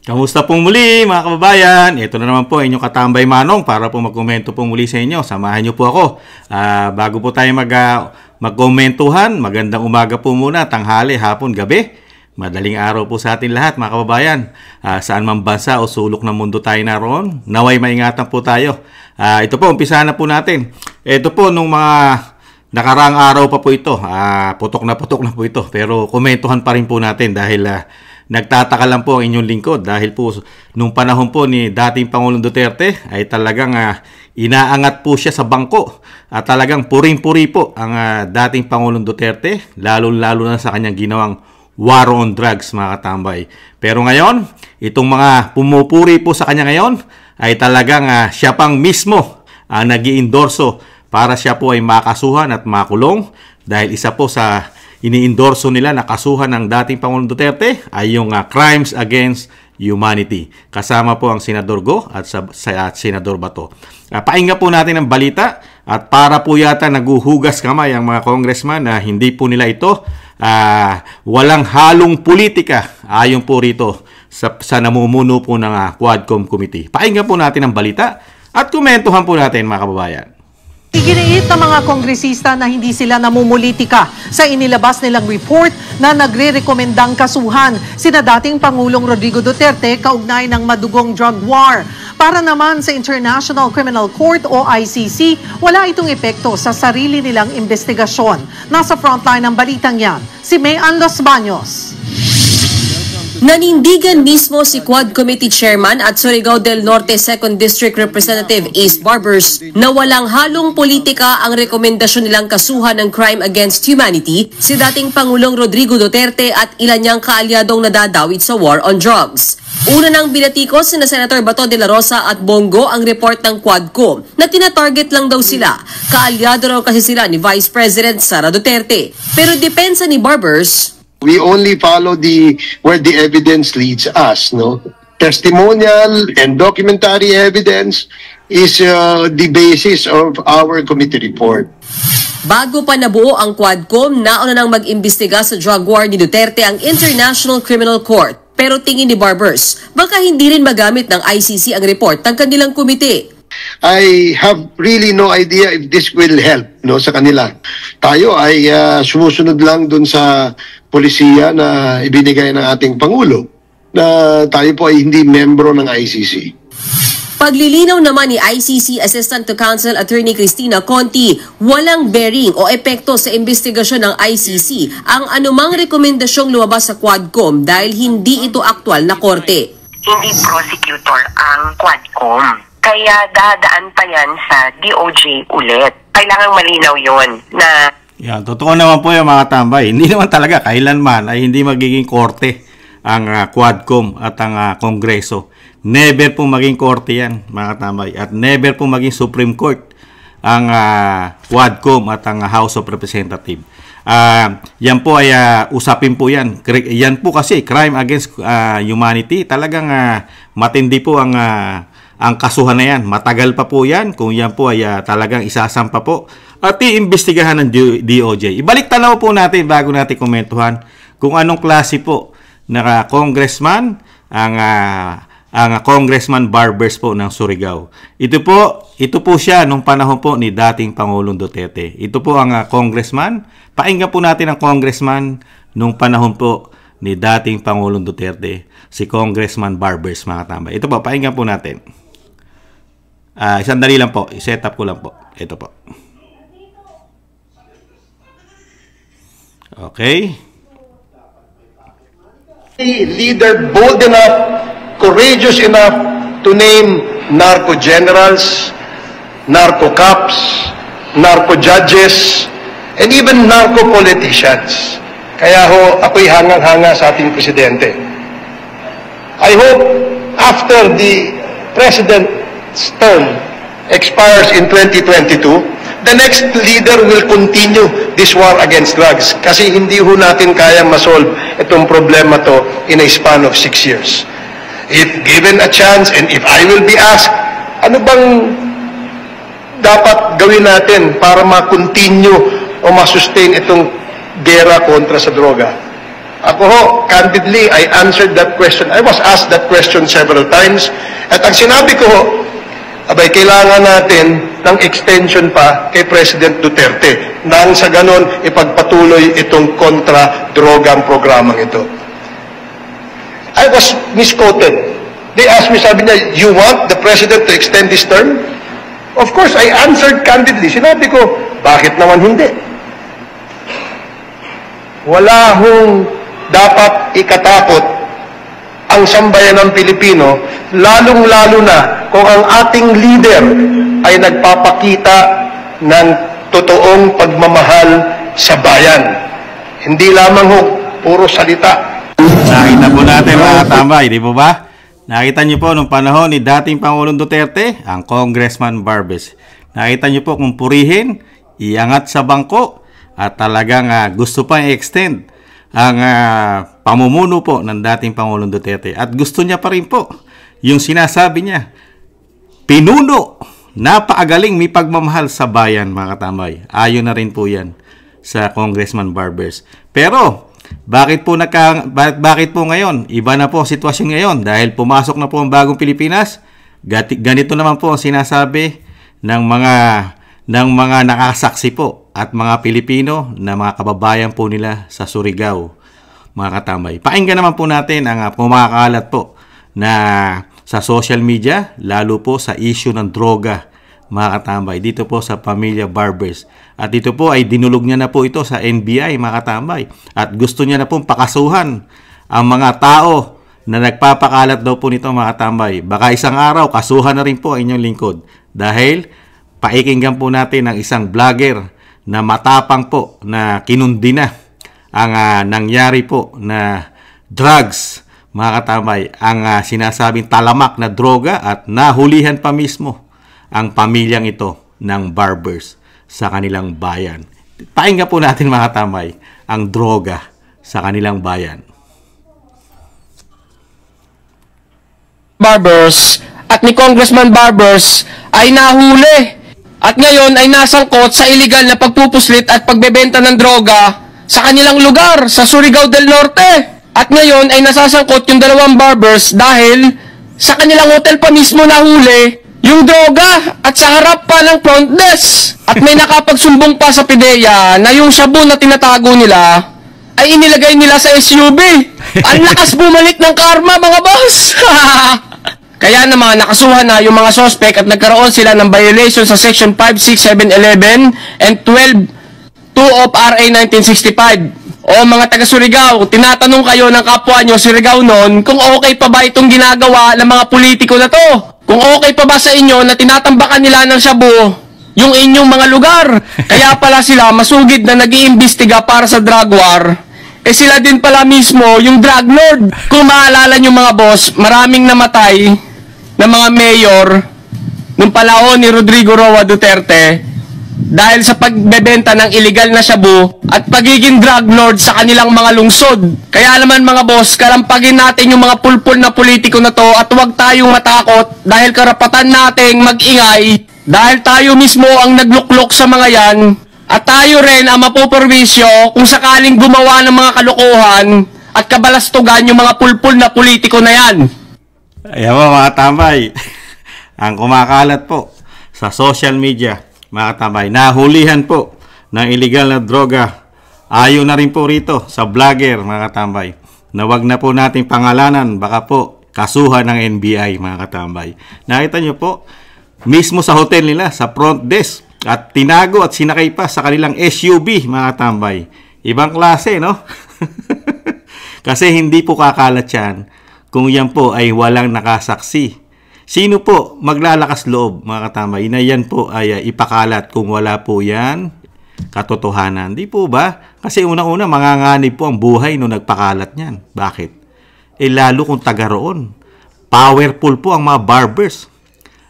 Kamusta pong muli mga kababayan? Ito na naman po inyong katambay Manong para po magkomento po muli sa inyo. Samahan niyo po ako. Bago po tayo magkomentuhan, magandang umaga po muna, tanghali, hapon, gabi. Madaling araw po sa atin lahat mga kababayan. Saan man bansa o sulok ng mundo tayo naroon, naway maingatan po tayo. Ito po, umpisahan na po natin. Ito po, nung mga nakaraang araw pa po ito, putok na po ito. Pero komentuhan pa rin po natin dahil nagtataka lang po ang inyong lingkod dahil po nung panahon po ni dating Pangulong Duterte ay talagang inaangat po siya sa bangko at talagang puring-puri po ang dating Pangulong Duterte lalo-lalo na sa kanyang ginawang war on drugs mga katambay. Pero ngayon, itong mga pumupuri po sa kanya ngayon ay talagang siya pang mismo nag-iendorso para siya po ay makasuhan at makulong dahil isa po sa ini-endorso nila na kasuhan ng dating Pangulong Duterte ay yung Crimes Against Humanity. Kasama po ang Senador Go at Senador Bato. Pahinga po natin ang balita at para po yata naguhugas kamay ang mga congressman na hindi po nila ito walang halong politika ayon po rito sa namumuno po ng Quadcom Committee. Pahinga po natin ang balita at komentuhan po natin mga kababayan. Iginiit ng mga kongresista na hindi sila namumulitika sa inilabas nilang report na nagre-rekomendang kasuhan sina dating Pangulong Rodrigo Duterte kaugnay ng madugong drug war. Para naman sa International Criminal Court o ICC, wala itong epekto sa sarili nilang investigasyon. Nasa frontline ng balitang yan, si Mayan Los Baños. Nanindigan mismo si Quad Committee Chairman at Surigao del Norte 2nd District Representative Ace Barbers na walang halong politika ang rekomendasyon nilang kasuhan ng Crime Against Humanity si dating Pangulong Rodrigo Duterte at ilan niyang kaalyadong nadadawit sa war on drugs. Una nang binatikos sina Senator Bato de la Rosa at Bongo ang report ng Quadcom na tinatarget lang daw sila. Kaalyado raw kasi sila ni Vice President Sara Duterte. Pero depensa ni Barbers, we only follow where the evidence leads us, no? Testimonial and documentary evidence is the basis of our committee report. Bago pa nabuo ang Quadcom, nauna nang mag-imbestiga sa drug war ni Duterte ang International Criminal Court. Pero tingin ni Barbers, baka hindi rin magamit ng ICC ang report ng kanilang komite. I have really no idea if this will help, no, sa kanila. Tayo ay sumusunod lang dun sa polisiya na ibinigay ng ating Pangulo na tayo po ay hindi membro ng ICC. Paglilinaw naman ni ICC Assistant to Counsel Attorney Cristina Conti, walang bearing o epekto sa investigasyon ng ICC ang anumang rekomendasyong lumabas sa Quadcom dahil hindi ito aktwal na korte. Hindi prosecutor ang Quadcom. Kaya dadaan pa yan sa DOJ ulit. Kailangang malinaw yon na yan, totoo naman po yung mga tambay. Hindi naman talaga kailanman ay hindi magiging korte ang Quadcom at ang Kongreso. Never po maging korte yan mga tambay. At never po maging Supreme Court ang Quadcom at ang House of Representatives. Yan po ay usapin po yan. Yan po kasi crime against humanity. Talagang matindi po ang kasuhan na yan. Matagal pa po yan kung yan po ay talagang isasampa po at iimbestigahan ng DOJ. Ibalik tanaw po natin bago natin komentuhan kung anong klase po na congressman ang Congressman Barbers po ng Surigao. Ito po siya nung panahon po ni dating Pangulong Duterte. Ito po ang congressman. Pakinggan po natin ang congressman nung panahon po ni dating Pangulong Duterte, si Congressman Barbers mga tambay. Ito po, pakinggan po natin. Sandali lang po, i-set up ko lang po. Ito po. Okay. Leader bold enough, courageous enough to name narco generals, narco cops, narco judges, and even narco politicians. Kaya ho, ako'y hangang-hanga sa ating presidente. I hope after the president's term expires in 2022, the next leader will continue this war against drugs kasi hindi ho natin kayang masolve itong problema to in a span of 6 years. If given a chance and if I will be asked, ano bang dapat gawin natin para ma-continue o ma-sustain itong gera kontra sa droga? Ako ho, candidly, I answered that question. I was asked that question several times. At ang sinabi ko ho, abay, kailangan natin ng extension pa kay President Duterte nang sa ganon ipagpatuloy itong kontra-drogang programang ito. I was misquoted. They asked me, sabi niya, you want the President to extend his term? Of course, I answered candidly. Sinabi ko, bakit naman hindi? Wala hong dapat ikatakot ang sambayan ng Pilipino, lalong-lalo na kung ang ating leader ay nagpapakita ng totoong pagmamahal sa bayan. Hindi lamang ho, puro salita. Nakita po natin mga katambay, di po ba? Nakita niyo po nung panahon ni dating Pangulong Duterte, ang Congressman Barbes. Nakita niyo po kung purihin, iangat sa bangko, at talagang gusto pa i-extend ang pamumuno po ng dating Pangulong Duterte. At gusto niya pa rin po yung sinasabi niya, pinuno, napakagaling, may pagmamahal sa bayan, mga katambay. Ayon na rin po yan sa Congressman Barbes. Pero bakit po ngayon? Iba na po ang sitwasyon ngayon dahil pumasok na po ang bagong Pilipinas. Ganito naman po ang sinasabi ng mga nakasaksi po at mga Pilipino na mga kababayan po nila sa Surigao, mga katambay. Pakinggan naman po natin ang kumakalat po na sa social media, lalo po sa issue ng droga, mga katambay, dito po sa pamilya Barbes. At dito po ay dinulog niya na po ito sa NBI, mga katambay. At gusto niya na pong pakasuhan ang mga tao na nagpapakalat daw po nito, mga katambay. Baka isang araw, kasuhan na rin po ang inyong lingkod. Dahil paikinggan po natin ang isang vlogger na matapang po na kinundi na ang nangyari po na drugs, mga katambay. Ang sinasabing talamak na droga at nahulihan pa mismo ang pamilyang ito ng Barbers sa kanilang bayan. Pakinggan po natin, mga katambay, ang droga sa kanilang bayan. Barbers at ni Congressman Barbers ay nahuli at ngayon ay nasangkot sa illegal na pagpupuslit at pagbebenta ng droga sa kanilang lugar sa Surigao del Norte. At ngayon ay nasasangkot yung dalawang Barbers dahil sa kanilang hotel pa mismo nahuli yung droga at sa harap pa ng front desk. At may nakapagsumbong pa sa PIDEA na yung shabu na tinatago nila ay inilagay nila sa SUV. Ang lakas bumalik ng karma, mga boss! Kaya naman nakasuhan na yung mga suspect at nagkaroon sila ng violation sa Section 5, 6, 7, 11 and 12, 2 of RA 1965. O mga taga Surigao, tinatanong kayo ng kapwa nyo Surigao noon kung okay pa ba itong ginagawa ng mga politiko na to? Kung okay pa ba sa inyo na tinatambakan nila ng shabu yung inyong mga lugar? Kaya pala sila masugid na nag-iimbestiga para sa drug war. Eh sila din pala mismo yung drug lord. Kung maalala nyo, mga boss, maraming namatay na mga mayor nung panahon ni Rodrigo Roa Duterte dahil sa pagbebenta ng illegal na shabu at pagiging drug lord sa kanilang mga lungsod. Kaya naman, mga boss, kalampagin natin yung mga pulpul na politiko na to at huwag tayong matakot dahil karapatan nating mag-ingay dahil tayo mismo ang nagluklok sa mga yan at tayo rin ang mapoperwisyo kung sakaling gumawa ng mga kalokohan at kabalastugan yung mga pulpul na politiko na yan. Ayan mo, mga tambay. Ang kumakalat po sa social media, mga tambay, nahulihan po ng illegal na droga. Ayon na rin po rito sa vlogger, mga katambay, na wag na po nating pangalanan, baka po kasuhan ng NBI, mga katambay. Nakita nyo po, mismo sa hotel nila, sa front desk, at tinago at sinakay pa sa kanilang SUV, mga katambay. Ibang klase, no? Kasi hindi po kakalat yan kung yan po ay walang nakasaksi. Sino po maglalakas loob, mga katambay, na yan po ay ipakalat kung wala po yan katotohanan? Di po ba? Kasi unang-una, manganganib po ang buhay nung nagpakalat niyan. Bakit? Lalo kung taga roon. Powerful po ang mga barbers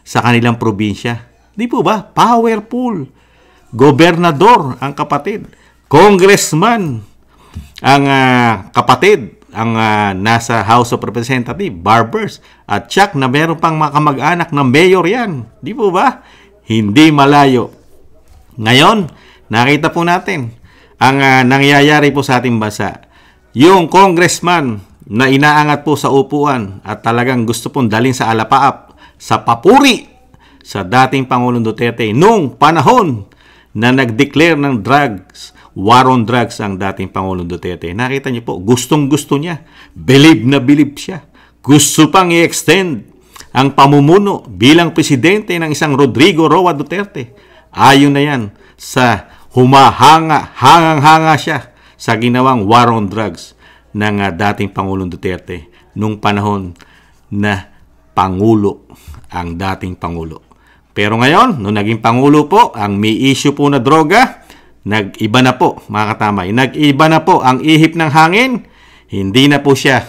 sa kanilang probinsya. Di po ba? Powerful. Gobernador ang kapatid. Congressman ang kapatid. Ang nasa House of Representatives, Barbers. At tsak na meron pang mga kamag-anak na mayor yan. Di po ba? Hindi malayo. Ngayon, nakita po natin ang nangyayari po sa ating bansa. yung congressman na inaangat po sa upuan at talagang gusto pong dalhin sa alapaap, sa papuri sa dating Pangulong Duterte nung panahon na nag-declare ng drugs, war on drugs ang dating Pangulong Duterte. Nakita niyo po, gustong-gusto niya. Believe na believe siya. Gusto pang i-extend ang pamumuno bilang presidente ng isang Rodrigo Roa Duterte. Ayon na yan sa hangang-hanga siya sa ginawang war on drugs ng dating Pangulong Duterte nung panahon na Pangulo ang dating Pangulo. Pero ngayon, nung naging Pangulo po, ang may issue po na droga, nag-iba na po, mga katamay. Nag-iba na po ang ihip ng hangin. Hindi na po siya.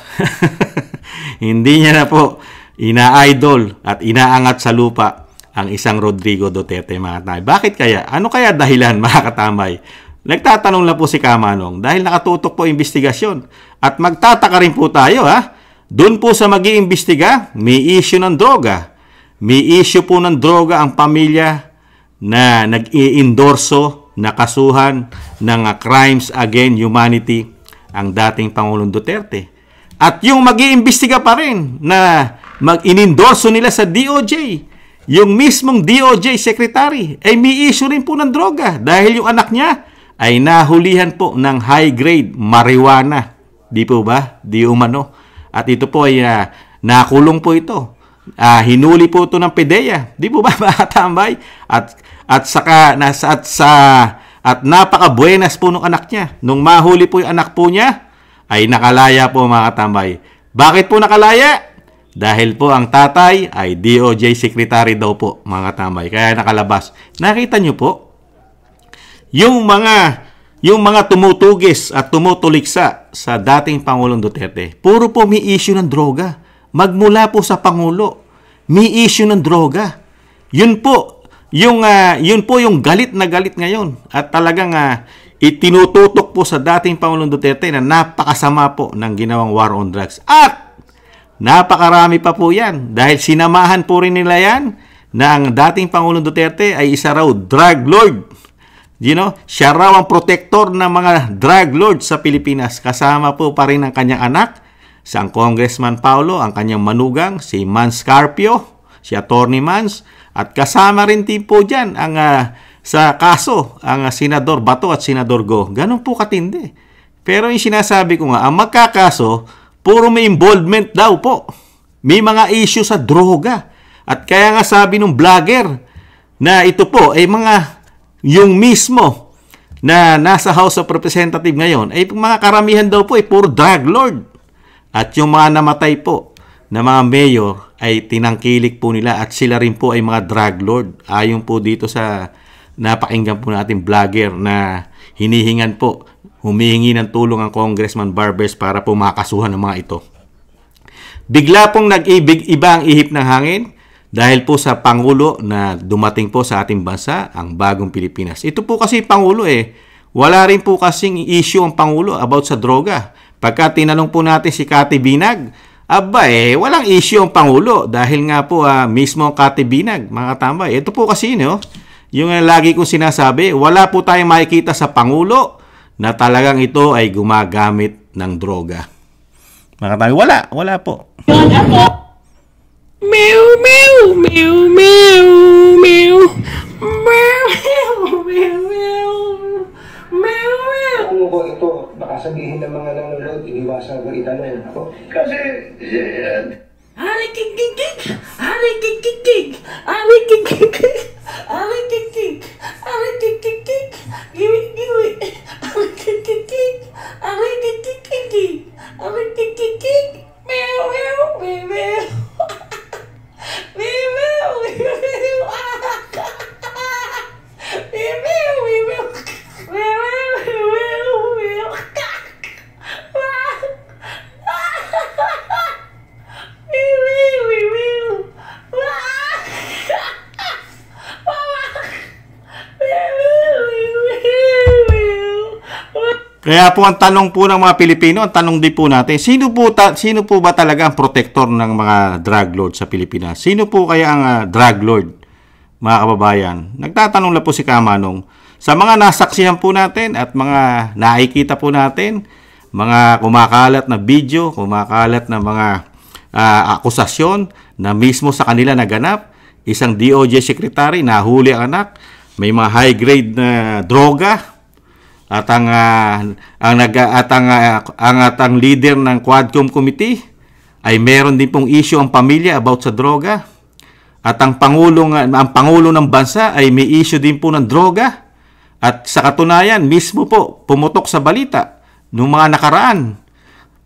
Hindi niya na po ina-idol at inaangat sa lupa ang isang Rodrigo Duterte, mga katamay. Bakit kaya? Ano kaya dahilan, mga katamay? Nagtatanong lang po si Kamanong dahil nakatutok po investigasyon. At magtataka rin po tayo, ha? Doon po sa mag-iimbestiga, may issue ng droga. May issue po ng droga ang pamilya na nag-i-endorso na kasuhan ng crimes against humanity ang dating Pangulong Duterte. At yung mag-iimbestiga pa rin na mag-inendorso nila sa DOJ, yung mismong DOJ secretary, ay may issue rin po ng droga dahil yung anak niya ay nahulihan po ng high-grade marijuana. Di po ba? Di umano. At ito po ay nakulong po ito. Hinuli po ito ng PDEA. Di po ba, mga tambay? At napaka-buenas po ng anak niya. Nung mahuli po yung anak po niya, ay nakalaya po, mga tambay. Bakit po nakalaya? Dahil po ang tatay ay DOJ secretary daw po, mga tambay. Kaya nakalabas. Nakita niyo po, yung mga tumutugis at tumutuliksa sa dating Pangulong Duterte, puro po may issue ng droga. Magmula po sa Pangulo, may issue ng droga. Yun po yung galit na galit ngayon. At talagang itinututok po sa dating Pangulong Duterte na napakasama po ng ginawang war on drugs. At napakarami pa po yan. Dahil sinamahan po rin nila yan na ang dating Pangulong Duterte ay isa raw drug lord. Siya raw ang protector ng mga drug lord sa Pilipinas. Kasama po pa rin ang kanyang anak, si ang Congressman Paulo, ang kanyang manugang, si Mans Carpio, si Attorney Mans, at kasama rin din po dyan sa kaso, ang Senador Bato at Senador Go. Ganun po katindi. Pero yung sinasabi ko nga, ang magkakaso, puro may involvement daw po. May mga issue sa droga. At kaya nga sabi ng vlogger na ito po ay yung mismo na nasa House of Representatives ngayon, ay mga karamihan daw po ay puro drug lord. At yung mga namatay po na mga mayor ay tinangkilik po nila at sila rin po ay mga drug lord. Ayon po dito sa napakinggan po natin vlogger na humihingi ng tulong ang Congressman Barbers para po makasuhan ng mga ito. Bigla pong nag-iba ang ihip ng hangin dahil po sa Pangulo na dumating po sa ating bansa, ang bagong Pilipinas. Ito po kasi Pangulo wala rin po kasing issue ang Pangulo about sa droga. Pagka tinanong po natin si Cathy Binag, walang issue ang Pangulo dahil nga po mismo ang Cathy Binag, mga tambay. Ito po kasi, yung lagi kong sinasabi, wala po tayong makikita sa Pangulo na talagang ito ay gumagamit ng droga. Mga tambay, wala po. Meow, meow, meow, meow, meow, meow, meow, meow. Ano ko ito, baka sabihin ng mga nanonood, iniwasan ko itanong ako. Kasi, Alikikikik, alikikikik, alikikikik, alikikik, alikikikik, giwi-giwi, alikikikik, alikikikik, alikikikik, meow, meow, meow, meow. Meow, meow, meow, meow. Meow, meow, meow. Kaya po ang tanong po ng mga Pilipino, ang tanong din po natin, sino po ba talaga ang protector ng mga drug lord sa Pilipinas? Sino po kaya ang drug lord, mga kababayan? Nagtatanong lang po si Kamanong. Sa mga nasaksihan po natin at mga nakikita po natin, mga kumakalat na video, kumakalat na mga akusasyon na mismo sa kanila naganap. Isang DOJ secretary nahuli ang anak, may mga high-grade na droga at ang leader ng Quadcom committee ay meron din pong issue ang pamilya about sa droga. At ang pangulo ng bansa ay may issue din po ng droga. At sa katunayan, mismo po pumutok sa balita noong mga nakaraan.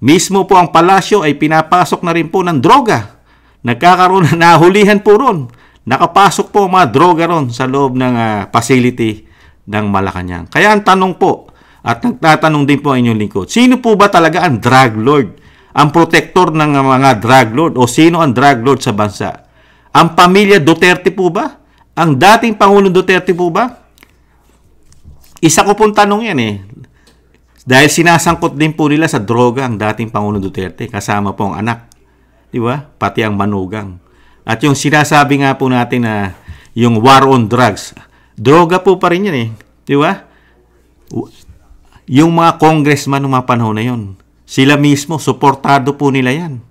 Mismo po ang palasyo ay pinapasok na rin po ng droga. Nagkakaroon na nahulihan po ron. Nakapasok po mga droga ron sa loob ng facility ng Malacanang. Kaya ang tanong po, at nagtatanong din po ang inyong lingkod, sino po ba talaga ang drug lord? Ang protector ng mga drug lord o sino ang drug lord sa bansa? Ang pamilya Duterte po ba? Ang dating Pangulong Duterte po ba? Isa ko pong tanong yan eh. Dahil sinasangkot din po nila sa droga ang dating Pangulong Duterte, kasama po ang anak. Di ba? Pati ang manugang. At yung sinasabi nga po natin na yung war on drugs, droga po pa rin yan eh. Di ba? Yung mga congressman ng mga panahon na yun, sila mismo, suportado po nila yan.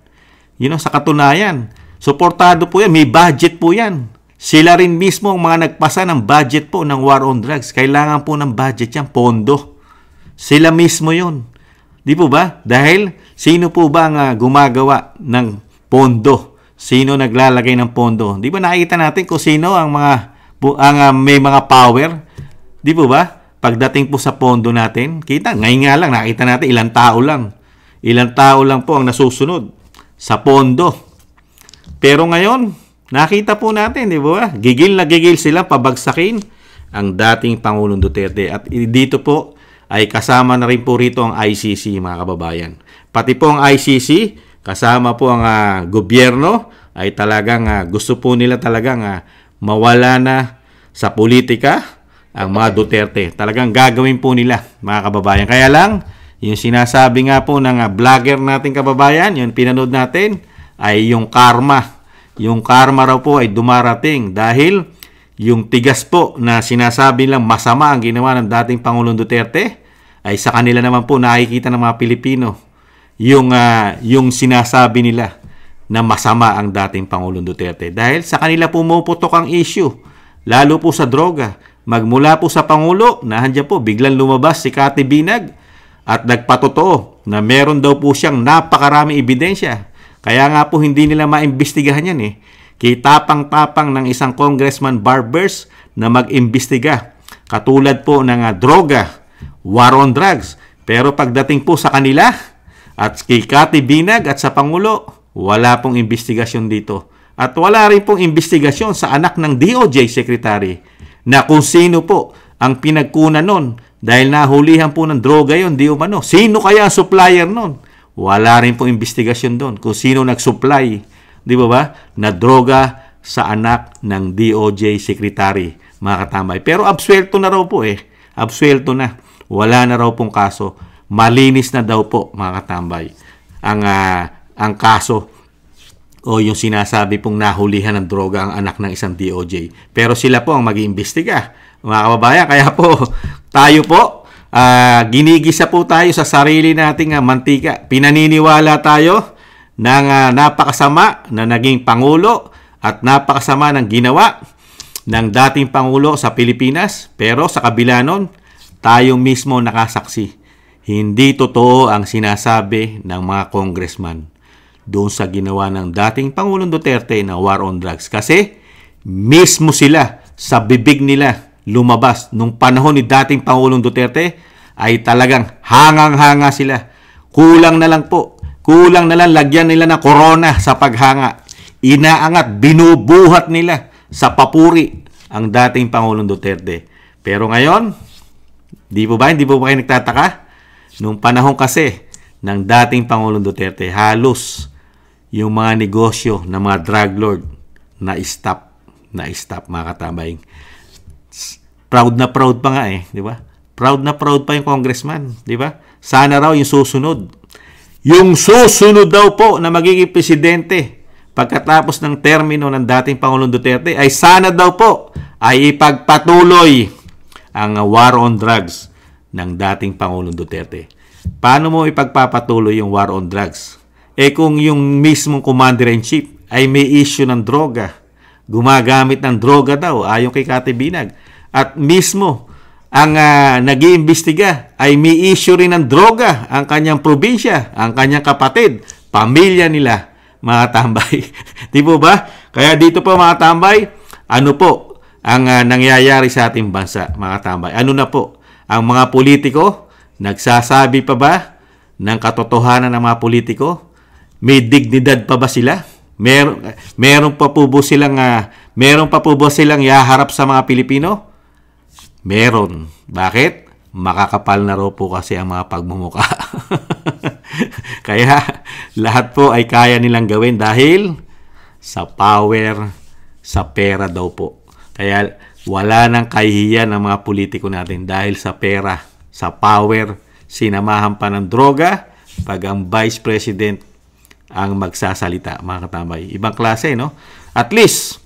Sa katunayan, suportado po yan, may budget po yan. Sila rin mismo ang mga nagpasa ng budget po ng war on drugs. Kailangan po ng budget yan, pondo. Sila mismo yun. Di po ba? Dahil sino po ba ang gumagawa ng pondo? Sino naglalagay ng pondo? Di ba nakikita natin kung sino ang may mga power? Di po ba? Pagdating po sa pondo natin, kita, ngayon nga lang, nakita natin ilang tao lang. Ilang tao lang po ang nasusunod sa pondo. Pero ngayon, nakita po natin, di ba? Gigil na gigil sila pabagsakin ang dating Pangulong Duterte. At dito po ay kasama na rin po rito ang ICC, mga kababayan. Pati po ang ICC, kasama po ang gobyerno, ay talagang gusto po nila talagang mawala na sa politika ang mga Duterte. Talagang gagawin po nila, mga kababayan. Kaya lang, yung sinasabi nga po ng vlogger nating kababayan, yung pinanood natin, ay yung karma. Yung karma raw po ay dumarating dahil yung tigas po na sinasabi lang masama ang ginawa ng dating Pangulong Duterte, ay sa kanila naman po nakikita ng mga Pilipino yung sinasabi nila na masama ang dating Pangulong Duterte. Dahil sa kanila pumuputok ang issue, lalo po sa droga. Magmula po sa Pangulo, nahandyan po, biglang lumabas si Cathy Binag at nagpatotoo na meron daw po siyang napakaraming ebidensya. Kaya nga po hindi nila maimbestigahan yan eh. Kitapang-tapang ng isang Congressman Barbers na mag-imbestiga. Katulad po ng droga, war on drugs. Pero pagdating po sa kanila at kay Cathy Binag at sa Pangulo, wala pong investigasyon dito. At wala rin pong investigasyon sa anak ng DOJ Secretary na kung sino po ang pinagkunan nun dahil nahulihan po ng droga yon, di umano. Sino kaya ang supplier nun? Wala rin pong investigasyon doon kung sino nag-supply, di ba na droga sa anak ng DOJ Secretary, mga katambay. Pero absuelto na raw po eh. Absuelto na. Wala na raw pong kaso. Malinis na daw po, mga katambay, ang kaso o yung sinasabi pong nahulihan ng droga ang anak ng isang DOJ. Pero sila po ang mag-iimbestiga, mga kababayan. Kaya po, tayo po, ginigisa po tayo sa sarili nating mantika. Pinaniniwala tayo ng napakasama na naging Pangulo at napakasama ng ginawa ng dating Pangulo sa Pilipinas. Pero sa kabila nun, tayo mismo nakasaksi. Hindi totoo ang sinasabi ng mga congressman doon sa ginawa ng dating Pangulong Duterte na war on drugs. Kasi mismo sila sa bibig nila lumabas nung panahon ni dating Pangulong Duterte ay talagang hangang-hanga sila. Kulang na lang lagyan nila ng corona sa paghanga. Inaangat, binubuhat nila sa papuri ang dating Pangulong Duterte. Pero ngayon, hindi po ba kayo nagtataka? Nung panahon kasi ng dating Pangulong Duterte, halos yung mga negosyo ng mga drug lord na-stop, mga katambay. Proud na proud pa nga eh, di ba? Proud na proud pa yung congressman, di ba? Sana raw yung susunod. Yung susunod daw po na magiging presidente pagkatapos ng termino ng dating Pangulong Duterte ay sana daw po ay ipagpatuloy ang war on drugs ng dating Pangulong Duterte. paano mo ipagpapatuloy yung war on drugs? Kung yung mismong commander-in-chief ay may issue ng droga, gumagamit ng droga daw, ayon kay Kati Binag, at mismo ang nag-iimbestiga ay may issue rin ng droga ang kanyang probinsya, ang kanyang kapatid, pamilya nila, mga tambay. Di po ba? Kaya dito po mga tambay, ano po ang nangyayari sa ating bansa, mga tambay? Ano na po? Ang mga politiko, nagsasabi pa ba ng katotohanan ng mga politiko? May dignidad pa ba sila? Meron pa po ba silang ihaharap sa mga Pilipino? Meron. Bakit? Makakapal na raw po kasi ang mga pagmumukha. Kaya lahat po ay kaya nilang gawin dahil sa power, sa pera daw po. Kaya wala nang kahihiyan ng mga politiko natin dahil sa pera, sa power, sinamahan pa ng droga pag ang Vice President ang magsasalita, mga katambay. Ibang klase, no? At least,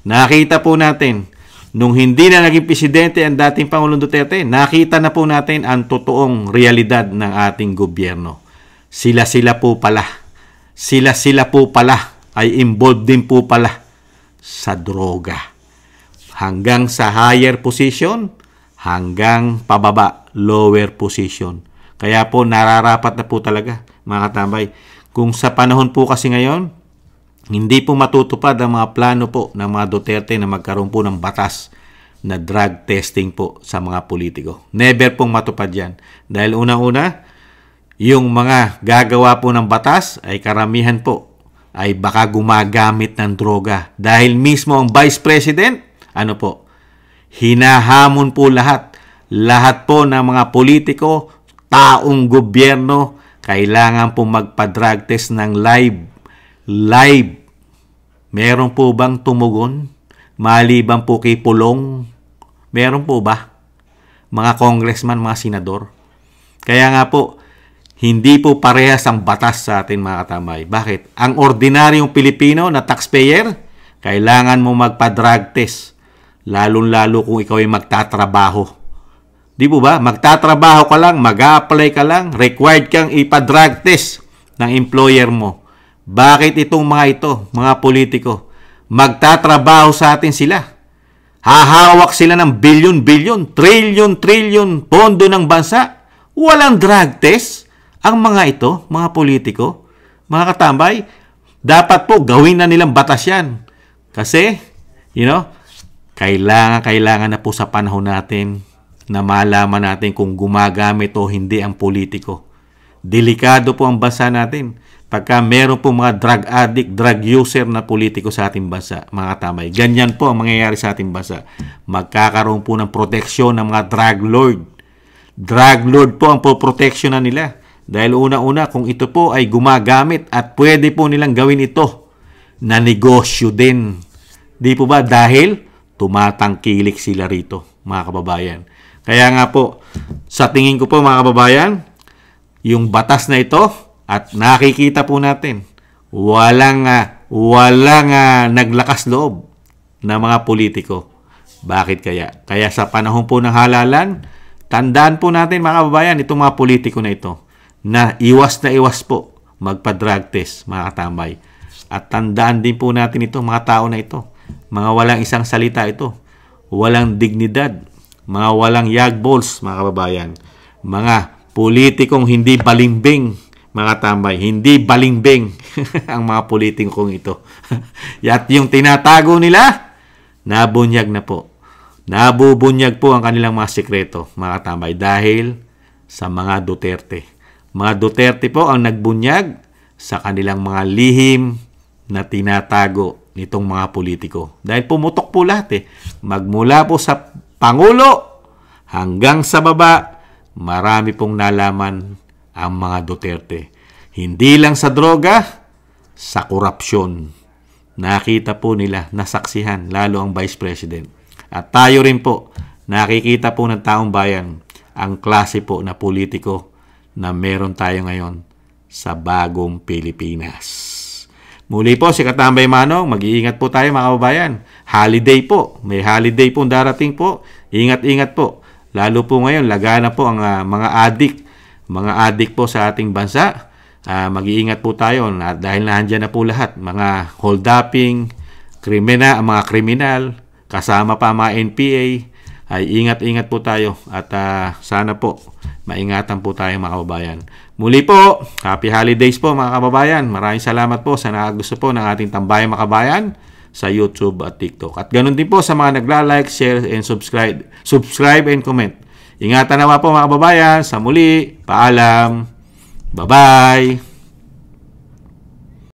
nakita po natin, nung hindi na naging presidente ang dating Pangulong Duterte, nakita na po natin ang totoong realidad ng ating gobyerno. Sila-sila po pala ay involved din po pala sa droga. Hanggang sa higher position, hanggang pababa, lower position. Kaya po, nararapat na po talaga, mga katambay. Kung sa panahon po kasi ngayon, hindi po matutupad ang mga plano po ng mga Duterte na magkaroon po ng batas na drug testing po sa mga politiko. Never pong matupad yan. Dahil unang-una, yung mga gagawa po ng batas ay karamihan po ay baka gumagamit ng droga. Dahil mismo ang Vice President, ano po, hinahamon po lahat. Lahat po ng mga politiko, taong gobyerno, kailangan po magpa-drug test ng live. Live. Meron po bang tumugon? Maliban po kay Pulong? Meron po ba? Mga congressman, mga senador? Kaya nga po, hindi po parehas ang batas sa atin, mga katambay. Bakit? Ang ordinaryong Pilipino na taxpayer, kailangan mo magpa-drug test. Lalong-lalo kung ikaw ay magtatrabaho. Di po ba? Magtatrabaho ka lang, mag-a-apply ka lang, required kang ipa-drug test ng employer mo. Bakit itong mga ito, mga politiko, magtatrabaho sa atin sila? Hahawak sila ng bilyon-bilyon, trilyon-trilyon pondo ng bansa. Walang drug test ang mga ito, mga politiko. Mga katambay, dapat po gawin na nilang batas yan. Kasi, kailangan na po sa panahon natin na malaman natin kung gumagamit o hindi ang politiko. Delikado po ang bansa natin pagka meron po mga drug addict, drug user na politiko sa ating bansa, mga katambay. Ganyan po ang mangyayari sa ating bansa. Magkakaroon po ng proteksyon ng mga drug lord. Drug lord po ang proteksyon na nila. Dahil una-una, kung ito po ay gumagamit at pwede po nilang gawin ito na negosyo din. Di po ba? Dahil tumatangkilik sila rito, mga kababayan. Kaya nga po, sa tingin ko po, mga kababayan, yung batas na ito, at nakikita po natin, walang naglakas loob na mga politiko. Bakit kaya? Kaya sa panahon po ng halalan, tandaan po natin, mga kababayan, itong mga politiko na ito, na iwas po magpa-drug test, mga katambay. At tandaan din po natin ito, mga tao na ito, mga walang isang salita ito, walang dignidad, mga walang yagballs, mga kababayan, mga politikong hindi balimbing, mga tambay, hindi balimbing ang mga politikong ito. At yung tinatago nila, nabunyag na po. Nabubunyag po ang kanilang mga sekreto, mga tambay, dahil sa mga Duterte. Mga Duterte po ang nagbunyag sa kanilang mga lihim na tinatago nitong mga politiko. Dahil pumutok po lahat Magmula po sa Pangulo hanggang sa baba, marami pong nalaman ang mga Duterte. Hindi lang sa droga, sa korupsyon. Nakita po nila, nasaksihan, lalo ang Vice President. At tayo rin po, nakikita po ng taong bayan, ang klase po na politiko na meron tayo ngayon sa bagong Pilipinas. Muli po, si Katambay Manong, mag-iingat po tayo, mga kababayan. Holiday po, may holiday po darating po. Ingat-ingat po. Lalo po ngayon, lagana po ang mga addict, mga adik po sa ating bansa. Mag-iingat po tayo dahil nandiyan na po lahat. Mga holduping, mga kriminal, kasama pa mga NPA. Ay ingat-ingat po tayo at sana po maingatan po tayo mga kababayan. Muli po, happy holidays po mga kababayan. Maraming salamat po sa nakagusto po ng ating Tambayang Makabayan sa YouTube at TikTok. At ganun din po sa mga nagla-like, share, and subscribe. Subscribe and comment. Ingatan naman po mga kababayan. Sa muli, paalam. Bye-bye.